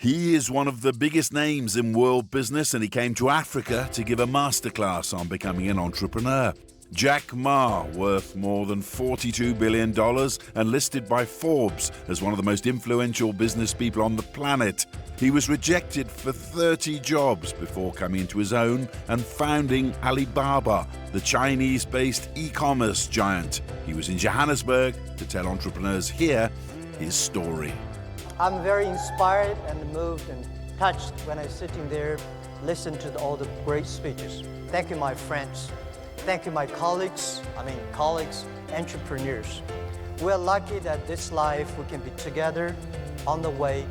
He is one of the biggest names in world business, and he came to Africa to give a masterclass on becoming an entrepreneur. Jack Ma, worth more than $42 billion and listed by Forbes as one of the most influential business people on the planet. He was rejected for 30 jobs before coming into his own and founding Alibaba, the Chinese-based e-commerce giant. He was in Johannesburg to tell entrepreneurs here his story. I'm very inspired and moved and touched when I'm sitting there, listen to all the great speeches. Thank you, my friends. Thank you, my colleagues, entrepreneurs. We're lucky that this life we can be together on the way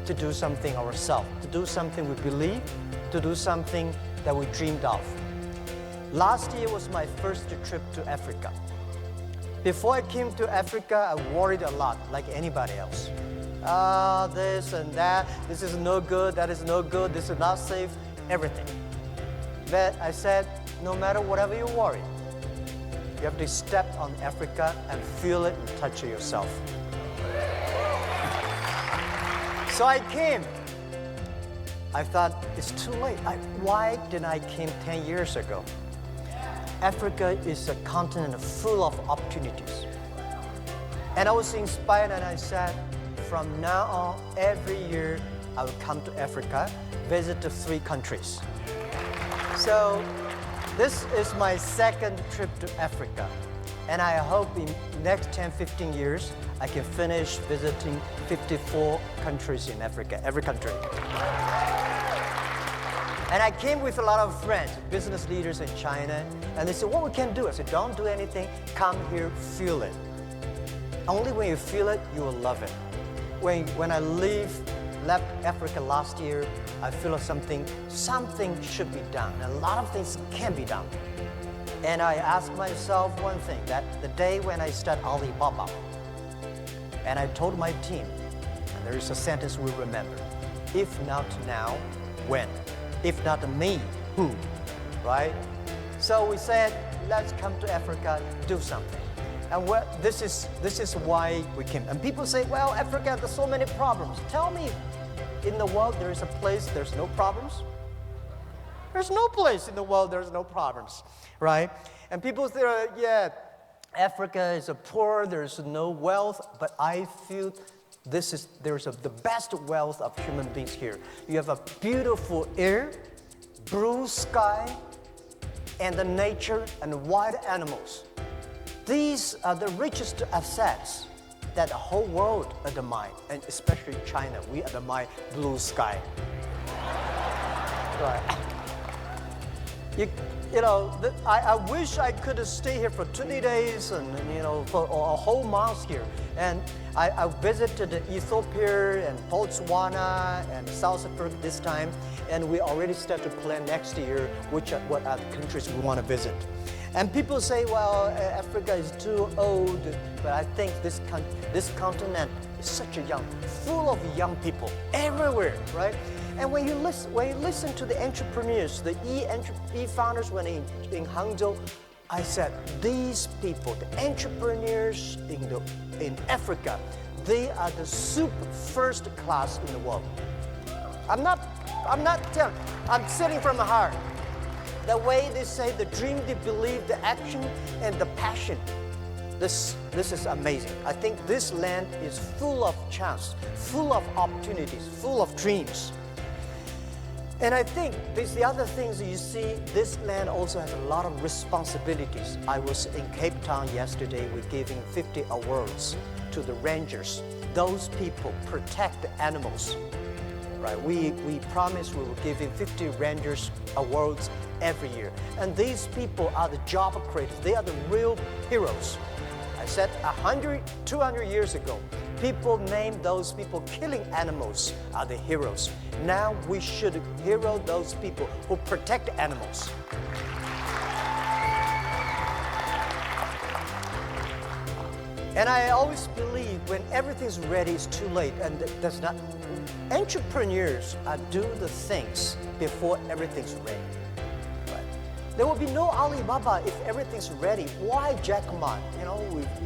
to do something ourselves, to do something we believe, to do something that we dreamed of. Last year was my first trip to Africa. Before I came to Africa, I worried a lot, like anybody else. This and that, this is no good, that is no good, this is not safe, everything. But I said, no matter whatever you worry, you have to step on Africa and feel it and touch it yourself. So I came. I thought, it's too late. Why didn't I came 10 years ago? Africa is a continent full of opportunities. And I was inspired and I said, from now on, every year, I will come to Africa, visit the 3 countries. So this is my second trip to Africa. And I hope in the next 10, 15 years, I can finish visiting 54 countries in Africa, every country. And I came with a lot of friends, business leaders in China, and they said, what we can do? I said, don't do anything, come here, feel it. Only when you feel it, you will love it. When I left Africa last year, I feel something should be done. A lot of things can be done. And I asked myself one thing, that the day when I start Alibaba, and I told my team, and there is a sentence we remember, if not now, when? If not me, who? Right? So we said, let's come to Africa, do something. And this is why we came. And people say, well, Africa has so many problems. Tell me, in the world there is a place there's no problems? There's no place in the world there's no problems, right? And people say, yeah, Africa is poor, there's no wealth, but I feel there's the best wealth of human beings here. You have a beautiful air, blue sky, and the nature and wild animals. These are the richest assets that the whole world admire, and especially China. We admire blue sky. Right. I wish I could stay here for 20 days and for a whole month here. And I visited Ethiopia and Botswana and South Africa this time, and we already start to plan next year what other countries we want to visit. And people say, well, Africa is too old, but I think this continent is such full of young people everywhere, right? And when you listen to the entrepreneurs, the e-founders when in Hangzhou, I said, these people, the entrepreneurs in Africa, they are the super first class in the world. I'm not telling, I'm saying from the heart. The way they say, the dream, they believe, the action, and the passion. This is amazing. I think this land is full of chance, full of opportunities, full of dreams. And I think the other things you see, this land also has a lot of responsibilities. I was in Cape Town yesterday. We're giving 50 awards to the rangers. Those people protect the animals. Right? We promise we will give 50 rangers awards every year. And these people are the job creators. They are the real heroes. I said 100, 200 years ago, people named those people killing animals are the heroes. Now we should hero those people who protect animals. And I always believe when everything's ready, it's too late. And that's not. Entrepreneurs do the things before everything's ready. Right? There will be no Alibaba if everything's ready. Why Jack Ma?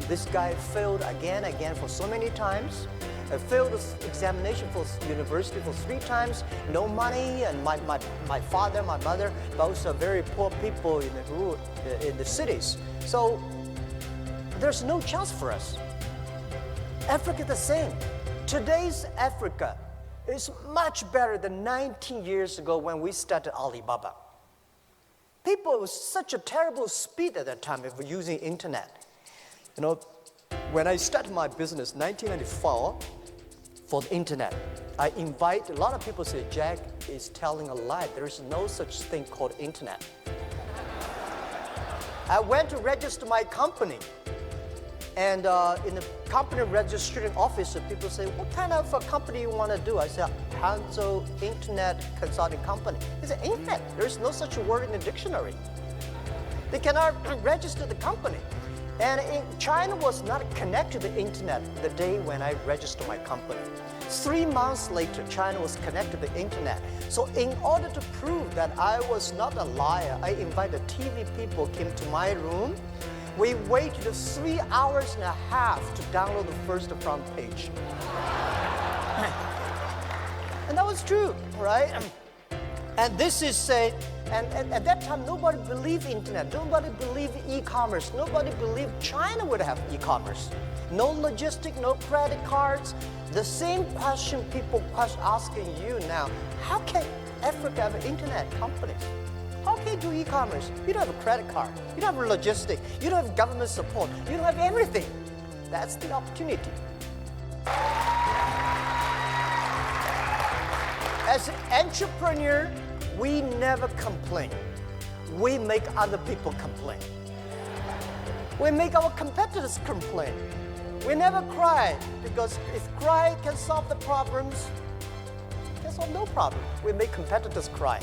This guy failed again for so many times. I failed the examination for university for 3 times, no money, and my father, my mother, both are very poor people in the cities. So there's no chance for us. Africa the same. Today's Africa is much better than 19 years ago when we started Alibaba. People with such a terrible speed at that time of using internet. You know, when I started my business in 1994 for the internet, I invite a lot of people say, Jack is telling a lie. There is no such thing called internet. I went to register my company. And in the company registration office, people say, what kind of a company you want to do? I said, Hangzhou Internet Consulting Company. They said, internet, there's no such word in the dictionary. They cannot register the company. And China was not connected to the internet the day when I registered my company. 3 months later, China was connected to the internet. So in order to prove that I was not a liar, I invited TV people came to my room. We waited 3 hours and a half to download the first front page. And that was true, right? And this is and at that time, nobody believed internet. Nobody believed e-commerce. Nobody believed China would have e-commerce. No logistic, no credit cards. The same question people asking you now, how can Africa have an internet company? How can you do e-commerce? You don't have a credit card. You don't have logistics. You don't have government support. You don't have everything. That's the opportunity. As an entrepreneur, we never complain. We make other people complain. We make our competitors complain. We never cry, because if cry can solve the problems, can solve no problem. We make competitors cry.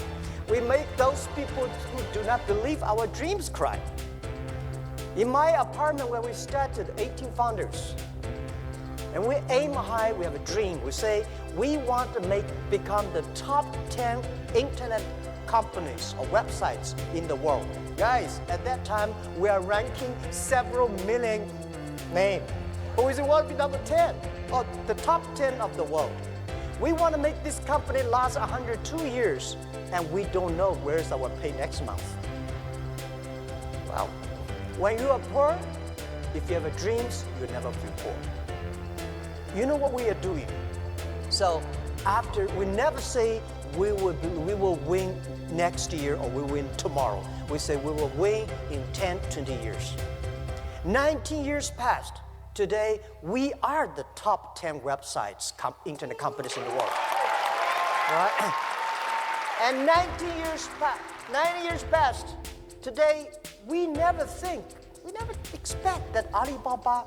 We make those people who do not believe our dreams cry. In my apartment where we started, 18 founders. And we aim high, we have a dream. We say, we want to become the top 10 internet companies or websites in the world. Guys, at that time, we are ranking several million names. But we say, we want to be number 10, or the top 10 of the world. We want to make this company last 102 years, and we don't know where's our pay next month. Well, when you are poor, if you have dreams, you never feel poor. You know what we are doing? So we never say we will win next year or we win tomorrow. We say we will win in 10, 20 years. 19 years passed. Today, we are the top 10 websites, internet companies in the world. Right? And 90 years passed. Today, we never expect that Alibaba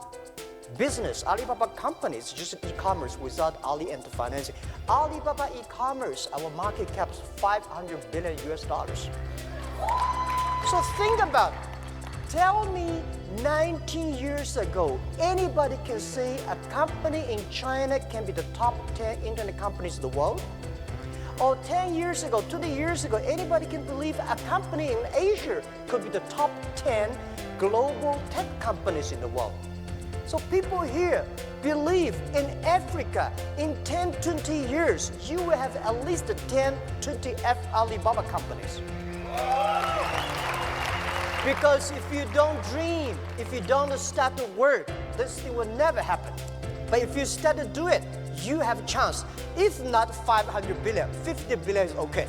business, Alibaba company is just e-commerce without Ali and the financing. Alibaba e-commerce, our market cap is $500 billion US. So think about it. Tell me 19 years ago, anybody can say a company in China can be the top 10 internet companies in the world? Or 10 years ago, 20 years ago, anybody can believe a company in Asia could be the top 10 global tech companies in the world? So people here believe in Africa, in 10, 20 years, you will have at least 10, 20 Alibaba companies. Because if you don't dream, if you don't start to work, this thing will never happen. But if you start to do it, you have a chance. If not 500 billion, 50 billion is okay.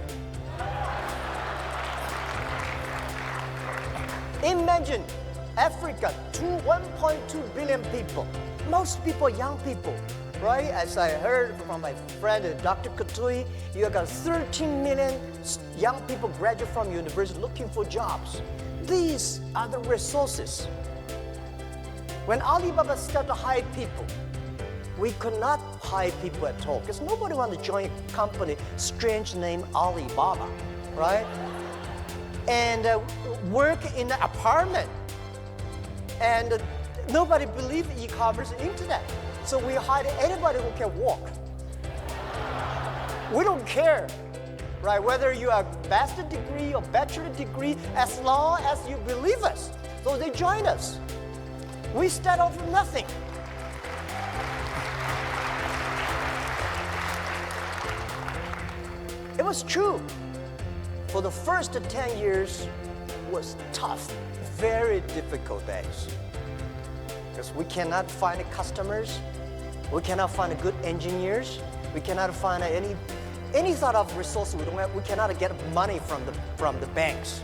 Imagine Africa, 1.2 billion people. Most people, young people, right? As I heard from my friend, Dr. Katui, you got 13 million young people graduate from university looking for jobs. These are the resources. When Alibaba started to hire people, we could not hire people at all because nobody wanted to join a company, strange name Alibaba, right? And work in an apartment. And nobody believed e-commerce and internet. So we hired anybody who can walk. We don't care, right? Whether you have a master's degree or bachelor degree, as long as you believe us. So they join us. We start off from nothing. It was true. For the first 10 years was tough, very difficult days. Because we cannot find customers, we cannot find good engineers, we cannot find any sort of resources we don't have. We cannot get money from the banks,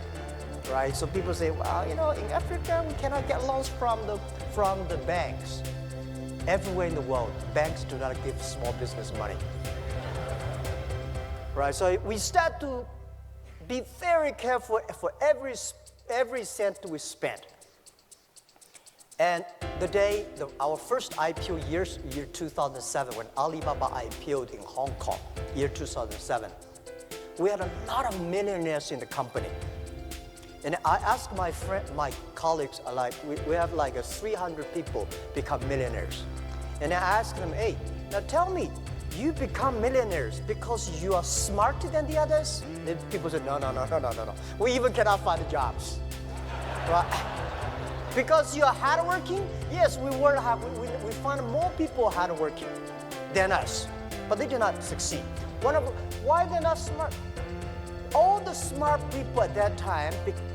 right? So people say, well, you know, in Africa we cannot get loans from the banks. Everywhere in the world, banks do not give small business money, right? So we start to be very careful for every cent we spend. And the day our first IPO year 2007, when Alibaba IPO'd in Hong Kong, year 2007, we had a lot of millionaires in the company. And I asked my colleagues, we have like 300 people become millionaires. And I asked them, hey, now tell me, you become millionaires because you are smarter than the others? And people said, no. We even cannot find jobs, right? Because you are hardworking? Yes, we work hard. We find more people hardworking than us, but they did not succeed. Why they're not smart? All the smart people at that time,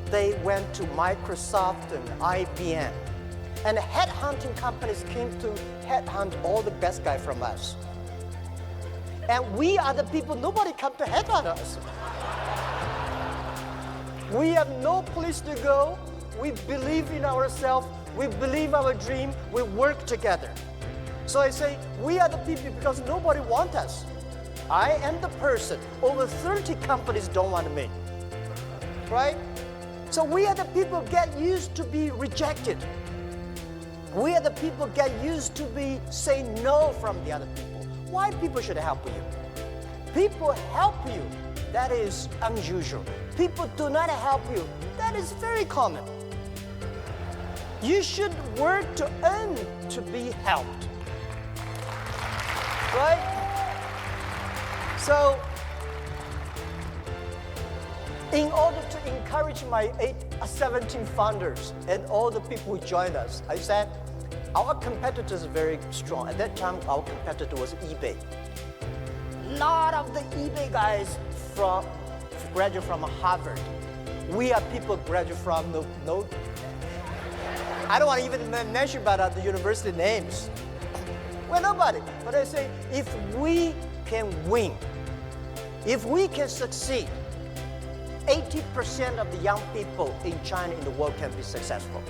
they went to Microsoft and IBM. And headhunting companies came to headhunt all the best guys from us. And we are the people, nobody come to headhunt us. We have no place to go. We believe in ourselves. We believe our dream. We work together. So I say, we are the people because nobody wants us. I am the person. Over 30 companies don't want me, right? So we are the people get used to be rejected. We are the people get used to be say no from the other people. Why people should help you? People help you. That is unusual. People do not help you. That is very common. You should work to earn to be helped, right? So, in order to encourage my 17 founders and all the people who joined us, I said, our competitors are very strong. At that time, our competitor was eBay. A lot of the eBay guys graduate from Harvard. We are people graduate from no I don't want to even mention about the university names. We're nobody. But I say, if we can win, if we can succeed, 80% of the young people in China, in the world, can be successful.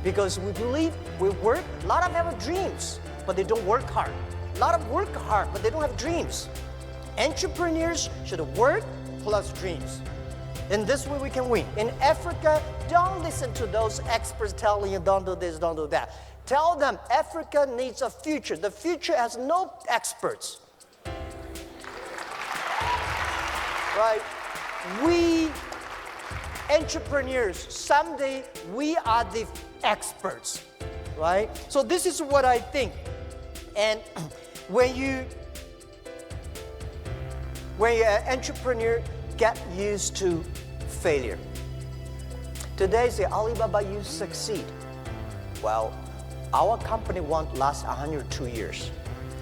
Because we believe we work, a lot of them have dreams, but they don't work hard. A lot of work hard, but they don't have dreams. Entrepreneurs should work plus dreams. In this way, we can win. In Africa, don't listen to those experts telling you, don't do this, don't do that. Tell them Africa needs a future. The future has no experts. Right? We entrepreneurs, someday we are the experts. Right? So this is what I think. And when you're an entrepreneur, get used to failure. Today, say Alibaba, you succeed. Well, our company won't last 102 years.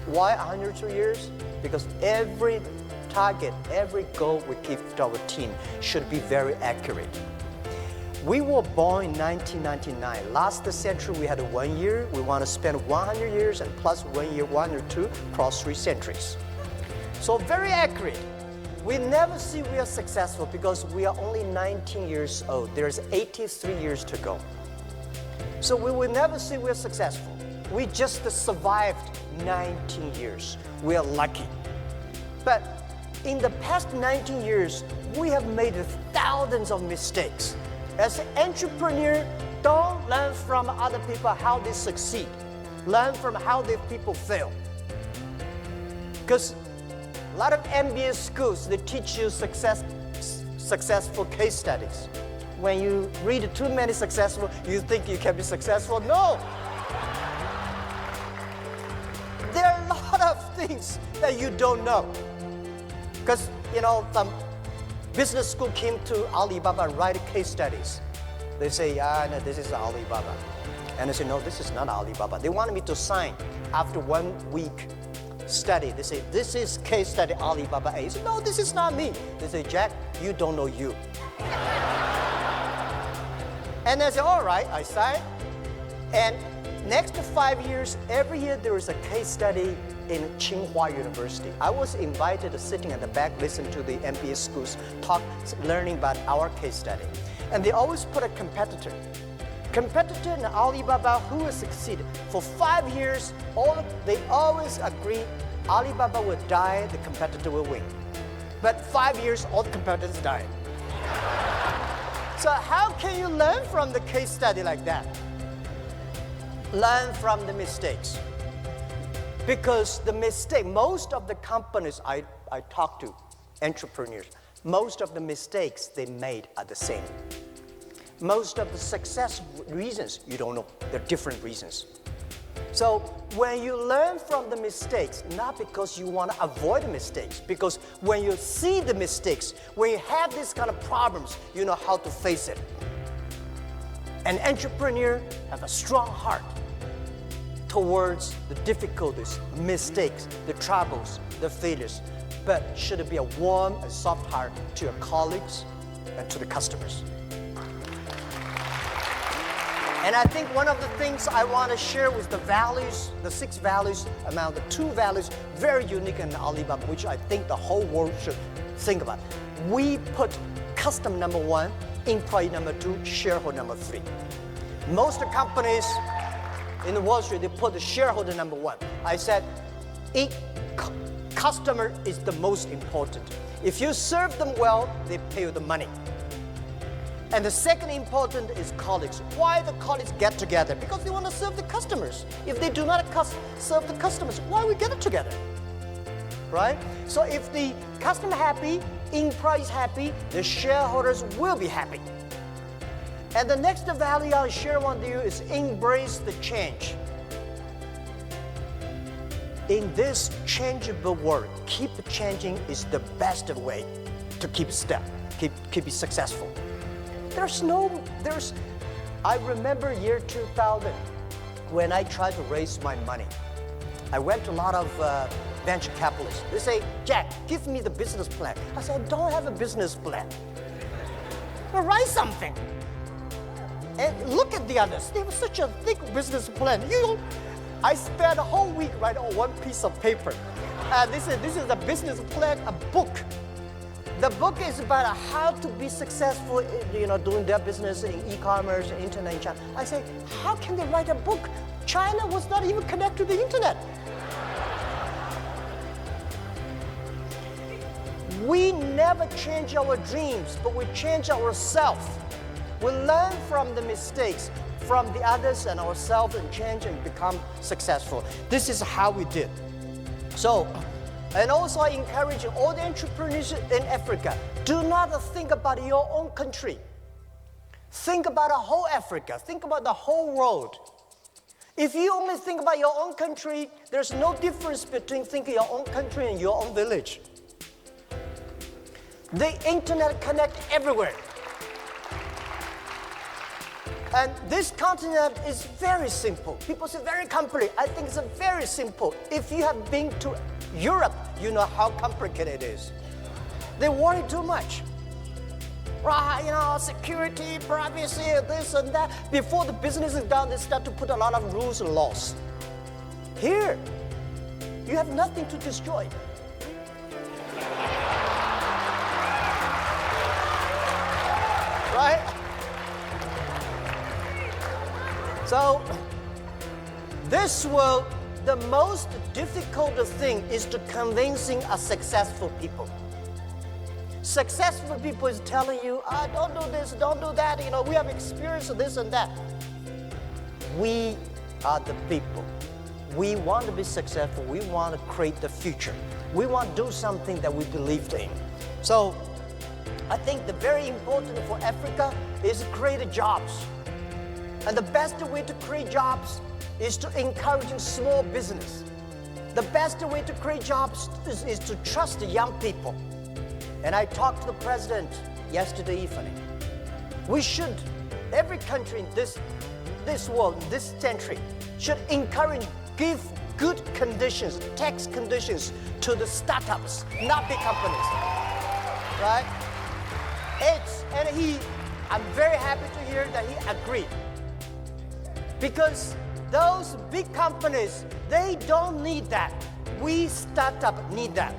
Why 102 years? Because every target, every goal we give to our team should be very accurate. We were born in 1999. Last century, we had 1 year. We want to spend 100 years and plus 1 year, 102, cross 3 centuries. So very accurate. We never see we are successful because we are only 19 years old. There's 83 years to go. So we will never see we are successful. We just survived 19 years. We are lucky. But in the past 19 years, we have made thousands of mistakes. As an entrepreneur, don't learn from other people how they succeed. Learn from how the people fail. Because a lot of MBA schools, they teach you successful case studies. When you read too many successful, you think you can be successful. No! There are a lot of things that you don't know. Because, some business school came to Alibaba and write case studies. They say, no, this is Alibaba. And I say, no, this is not Alibaba. They wanted me to sign after 1 week. study. They say, this is case study Alibaba A. I say, no, this is not me. They say, Jack, you don't know you. And I say, all right, I sign. And next 5 years, every year there is a case study in Tsinghua University. I was invited to sitting at the back, listen to the MBA schools talk, learning about our case study. And they always put a competitor. Competitor in Alibaba who will succeed. For 5 years, they always agree Alibaba will die, the competitor will win. But 5 years, all the competitors died. So how can you learn from the case study like that? Learn from the mistakes. Because the mistake, most of the companies I talk to, entrepreneurs, most of the mistakes they made are the same. Most of the success reasons, you don't know, they're different reasons. So when you learn from the mistakes, not because you want to avoid the mistakes, because when you see the mistakes, when you have these kind of problems, you know how to face it. An entrepreneur has a strong heart towards the difficulties, mistakes, the troubles, the failures, but should it be a warm and soft heart to your colleagues and to the customers. And I think one of the things I want to share with the values, the 6 values, among the 2 values, very unique in Alibaba, which I think the whole world should think about. We put customer number 1, employee number 2, shareholder number 3. Most companies in the Wall Street, they put the shareholder number 1. I said, customer is the most important. If you serve them well, they pay you the money. And the second important is colleagues. Why the colleagues get together? Because they want to serve the customers. If they do not serve the customers, why we get together? Right? So if the customer happy, employees happy, the shareholders will be happy. And the next value I'll share with you is embrace the change. In this changeable world, keep changing is the best way to keep step, keep it successful. I remember year 2000 when I tried to raise my money. I went to a lot of venture capitalists. They say, Jack, give me the business plan. I said, I don't have a business plan. Well, write something. And look at the others. They have such a thick business plan. I spent a whole week writing on one piece of paper. This is a business plan, a book. The book is about how to be successful, doing their business in e-commerce, internet, in China. I say, how can they write a book? China was not even connected to the internet. We never change our dreams, but we change ourselves. We learn from the mistakes, from the others and ourselves, and change and become successful. This is how we did. So, and also I encourage all the entrepreneurs in Africa, do not think about your own country. Think about the whole Africa. Think about the whole world. If you only think about your own country, there's no difference between thinking your own country and your own village. The internet connects everywhere. And this continent is very simple. People say very complicated. I think it's very simple. If you have been to Europe, you know how complicated it is. They worry too much. Right, security, privacy, this and that. Before the business is done, they start to put a lot of rules and laws. Here, you have nothing to destroy. Right? So, this world, the most difficult thing is to convincing a successful people. Successful people is telling you, don't do this, don't do that, we have experience of this and that. We are the people. We want to be successful. We want to create the future. We want to do something that we believed in. So, I think the very important for Africa is create jobs. And the best way to create jobs is to encourage small business. The best way to create jobs is to trust the young people. And I talked to the president yesterday evening. We should, every country in this world, this century, should encourage, give good conditions, tax conditions to the startups, not big companies, right? I'm very happy to hear that he agreed. Because those big companies, they don't need that. We startup need that.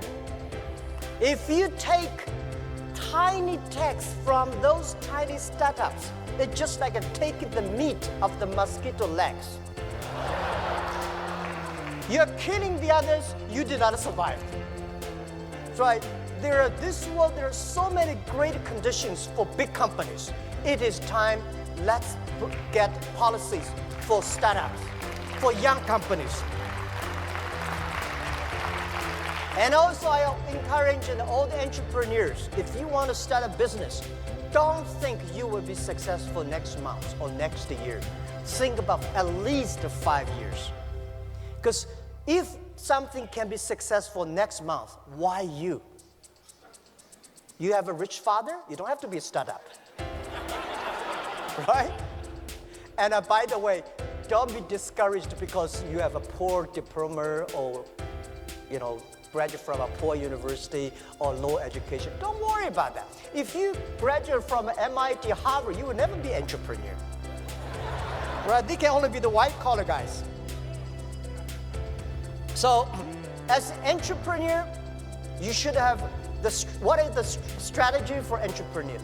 If you take tiny tax from those tiny startups, it's just like taking the meat of the mosquito legs. You're killing the others, you did not survive. That's right. This world, there are so many great conditions for big companies. It is time, let's get policies for startups, for young companies. And also I encourage all the entrepreneurs, if you want to start a business, don't think you will be successful next month or next year. Think about at least 5 years. Because if something can be successful next month, why you? You have a rich father, you don't have to be a startup. Right? And by the way, don't be discouraged because you have a poor diploma or, graduate from a poor university or low education. Don't worry about that. If you graduate from MIT, Harvard, you will never be an entrepreneur. Right? They can only be the white-collar guys. So, as an entrepreneur, you should have what is the strategy for entrepreneurs?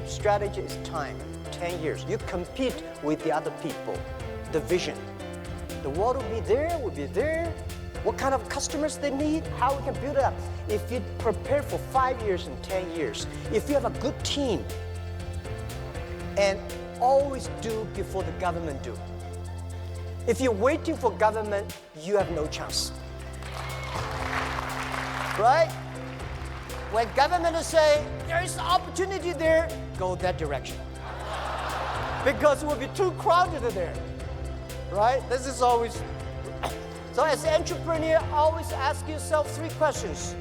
Strategy is time, 10 years. You compete with the other people, the vision. The world will be there. What kind of customers they need, how we can build it up. If you prepare for 5 years and 10 years, if you have a good team, and always do before the government do. If you're waiting for government, you have no chance. Right? When government say, there is opportunity there, go that direction. Because it will be too crowded there. Right? This is always... So as an entrepreneur, always ask yourself 3 questions.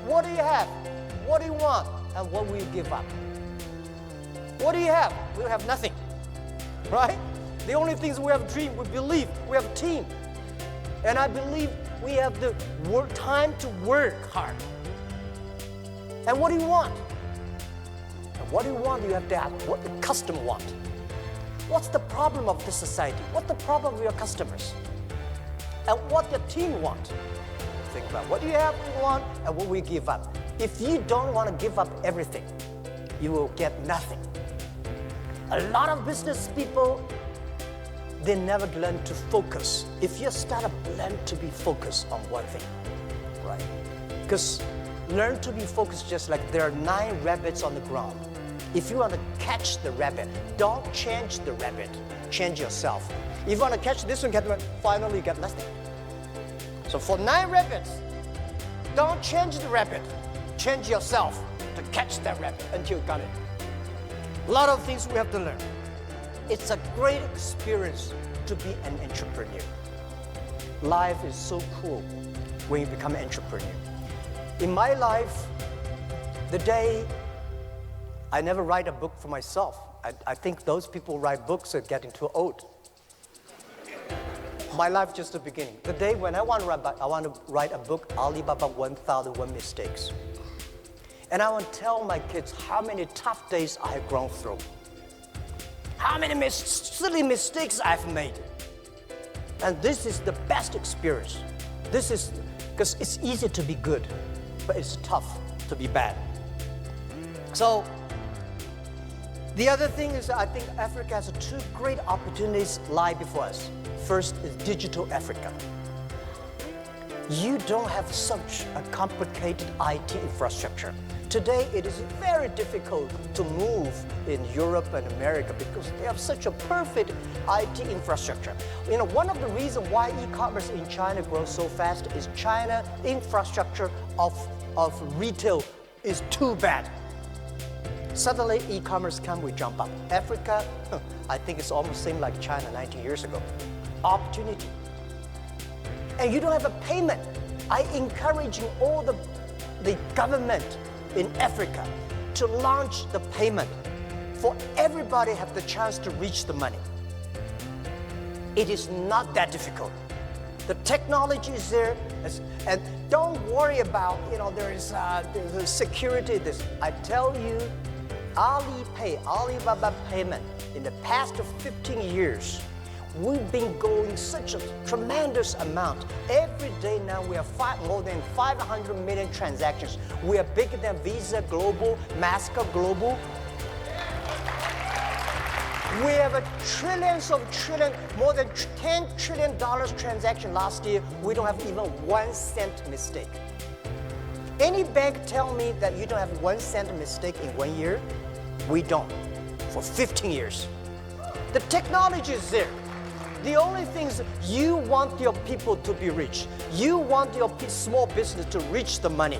What do you have? What do you want? And what will you give up? What do you have? We have nothing. Right? The only things we have dream, we believe, we have a team. And I believe we have the time to work hard. And what do you want? And what do you want? You have to ask what the customer wants. What's the problem of the society? What's the problem of your customers? And what the team wants. Think about what do you have, what you want, and what we give up. If you don't want to give up everything, you will get nothing. A lot of business people, they never learn to focus. If you're a startup, learn to be focused on one thing, right? Because learn to be focused just like there are 9 rabbits on the ground. If you want to catch the rabbit, don't change the rabbit, change yourself. If you want to catch this one, finally you get nothing. So for 9 rabbits, don't change the rabbit, change yourself to catch that rabbit until you got it. A lot of things we have to learn. It's a great experience to be an entrepreneur. Life is so cool when you become an entrepreneur. In my life, the day I never write a book for myself. I think those people who write books are getting too old. My life just the beginning. The day when I want to write a book, Alibaba 1001 Mistakes. And I want to tell my kids how many tough days I have gone through. How many silly mistakes I've made. And this is the best experience. This is, because it's easy to be good, but it's tough to be bad. So, the other thing is I think Africa has 2 great opportunities lie before us. First is digital Africa. You don't have such a complicated IT infrastructure. Today, it is very difficult to move in Europe and America because they have such a perfect IT infrastructure. One of the reasons why e-commerce in China grows so fast is China infrastructure of retail is too bad. Suddenly, e-commerce we jump up. Africa, I think it's almost same like China 90 years ago. Opportunity. And you don't have a payment. I encouraging all the government in Africa to launch the payment for everybody have the chance to reach the money. It is not that difficult. The technology is there, and don't worry about, there's security. I tell you, Alibaba payment, in the past 15 years, we've been going such a tremendous amount. Every day now we have more than 500 million transactions. We are bigger than Visa Global, Mastercard Global. We have more than $10 trillion transaction last year. We don't have even 1 cent mistake. Any bank tell me that you don't have 1 cent mistake in 1 year? We don't, for 15 years. The technology is there. The only thing is you want your people to be rich. You want your small business to reach the money.